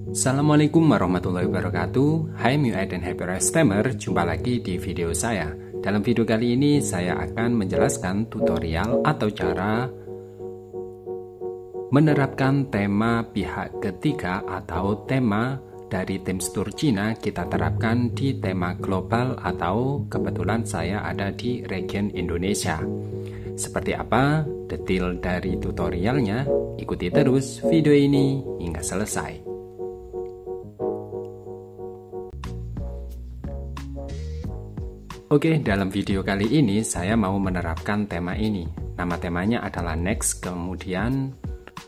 Assalamualaikum warahmatullahi wabarakatuh. Hai MIUI dan Happy Restamer, jumpa lagi di video saya. Dalam video kali ini saya akan menjelaskan tutorial atau cara menerapkan tema pihak ketiga atau tema dari tekstur Cina kita terapkan di tema global atau kebetulan saya ada di region Indonesia. Seperti apa detail dari tutorialnya? Ikuti terus video ini hingga selesai. Oke, dalam video kali ini saya mau menerapkan tema ini. Nama temanya adalah Next, kemudian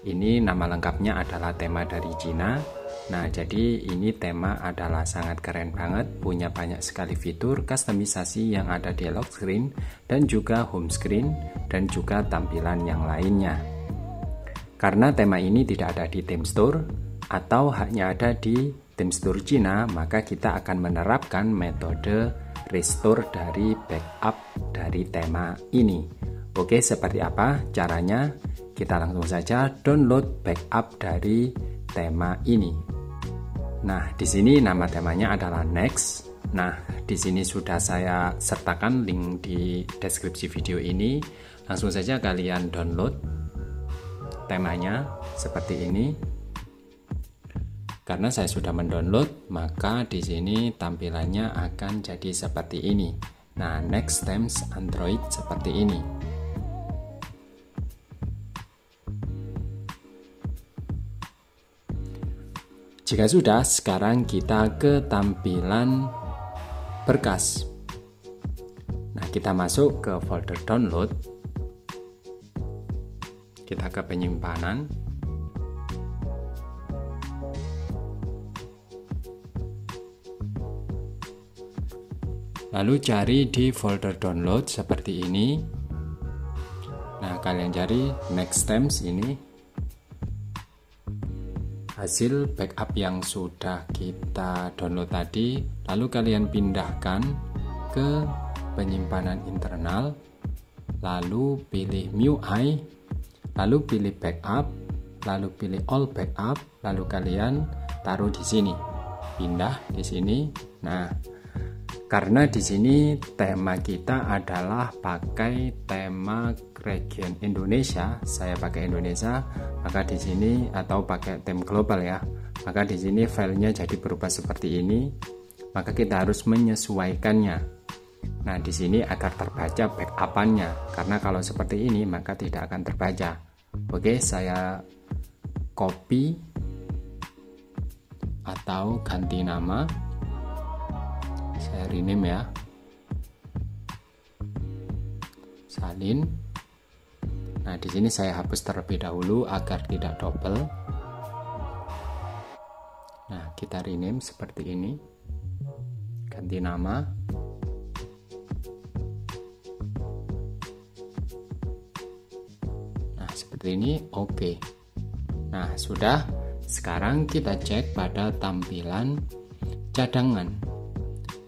ini nama lengkapnya adalah tema dari Cina. Nah, jadi ini tema adalah sangat keren banget, punya banyak sekali fitur kustomisasi yang ada di lock screen dan juga home screen dan juga tampilan yang lainnya. Karena tema ini tidak ada di theme store atau hanya ada di theme store Cina, maka kita akan menerapkan metode restore dari backup dari tema ini. Oke, seperti apa caranya? Kita langsung saja download backup dari tema ini. Nah, di sini nama temanya adalah Next. Nah, di sini sudah saya sertakan link di deskripsi video ini. Langsung saja kalian download temanya seperti ini. Karena saya sudah mendownload, maka di sini tampilannya akan jadi seperti ini. Nah, Next Themes Android seperti ini. Jika sudah, sekarang kita ke tampilan berkas. Nah, kita masuk ke folder download. Kita ke penyimpanan. Lalu cari di folder download seperti ini. Nah, kalian cari Next Themes ini. Hasil backup yang sudah kita download tadi. Lalu kalian pindahkan ke penyimpanan internal. Lalu pilih MIUI. Lalu pilih backup. Lalu pilih all backup. Lalu kalian taruh di sini. Pindah di sini. Nah, karena di sini tema kita adalah pakai tema region Indonesia, saya pakai Indonesia, maka di sini atau pakai tema global ya, maka di sini filenya jadi berubah seperti ini, maka kita harus menyesuaikannya. Nah, di sini agar terbaca backupannya, karena kalau seperti ini maka tidak akan terbaca. Oke, saya copy atau ganti nama. Saya rename ya, salin. Nah, di sini saya hapus terlebih dahulu agar tidak double. Nah, kita rename seperti ini, ganti nama. Nah, seperti ini, oke. Nah, sudah. Sekarang kita cek pada tampilan cadangan.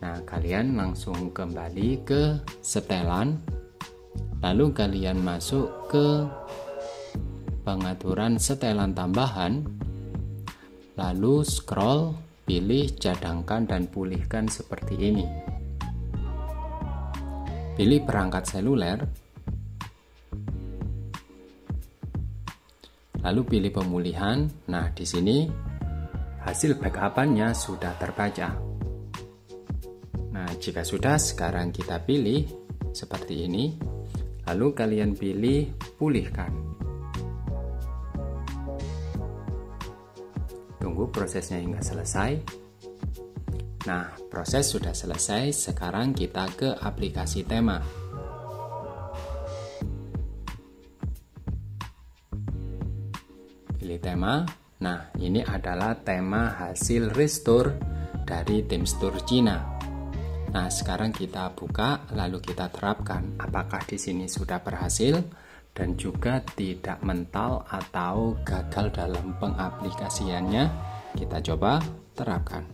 Nah, kalian langsung kembali ke setelan, lalu kalian masuk ke pengaturan setelan tambahan, lalu scroll, pilih cadangkan dan pulihkan seperti ini. Pilih perangkat seluler, lalu pilih pemulihan. Nah, di sini hasil backupannya sudah terbaca. Nah, jika sudah, sekarang kita pilih seperti ini. Lalu kalian pilih pulihkan. Tunggu prosesnya hingga selesai. Nah, proses sudah selesai. Sekarang kita ke aplikasi tema. Pilih tema. Nah, ini adalah tema hasil restore dari theme store Cina. Nah, sekarang kita buka, lalu kita terapkan apakah di sini sudah berhasil dan juga tidak mental atau gagal dalam pengaplikasiannya. Kita coba terapkan.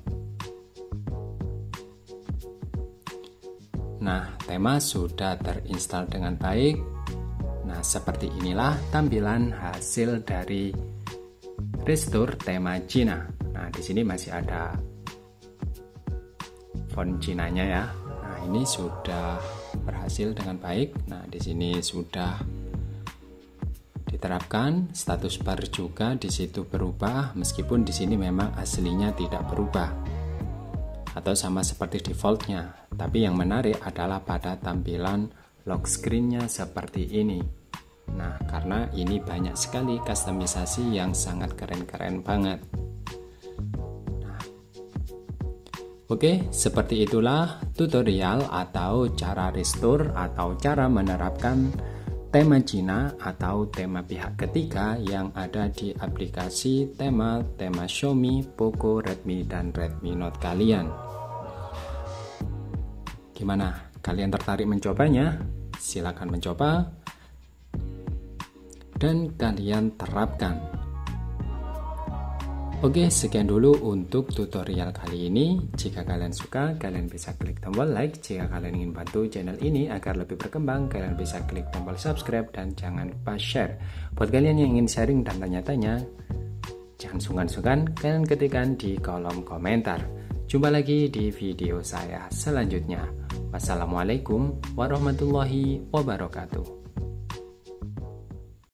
Nah, tema sudah terinstall dengan baik. Nah, seperti inilah tampilan hasil dari restore tema Cina. Nah, di sini masih ada font Cinanya ya. Nah, ini sudah berhasil dengan baik. Nah, di sini sudah diterapkan, status bar juga di situ berubah, meskipun di sini memang aslinya tidak berubah atau sama seperti defaultnya. Tapi yang menarik adalah pada tampilan lock screen-nya seperti ini. Nah, karena ini banyak sekali kustomisasi yang sangat keren-keren banget. Nah, oke, seperti itulah tutorial atau cara restore atau cara menerapkan tema Cina atau tema pihak ketiga yang ada di aplikasi tema Xiaomi, Poco, Redmi, dan Redmi Note kalian. Gimana? Kalian tertarik mencobanya? Silakan mencoba dan kalian terapkan. Oke, sekian dulu untuk tutorial kali ini. Jika kalian suka, kalian bisa klik tombol like. Jika kalian ingin bantu channel ini agar lebih berkembang, kalian bisa klik tombol subscribe dan jangan lupa share. Buat kalian yang ingin sharing dan tanya-tanya, jangan sungkan-sungkan kalian ketikkan di kolom komentar. Jumpa lagi di video saya selanjutnya. Wassalamualaikum warahmatullahi wabarakatuh.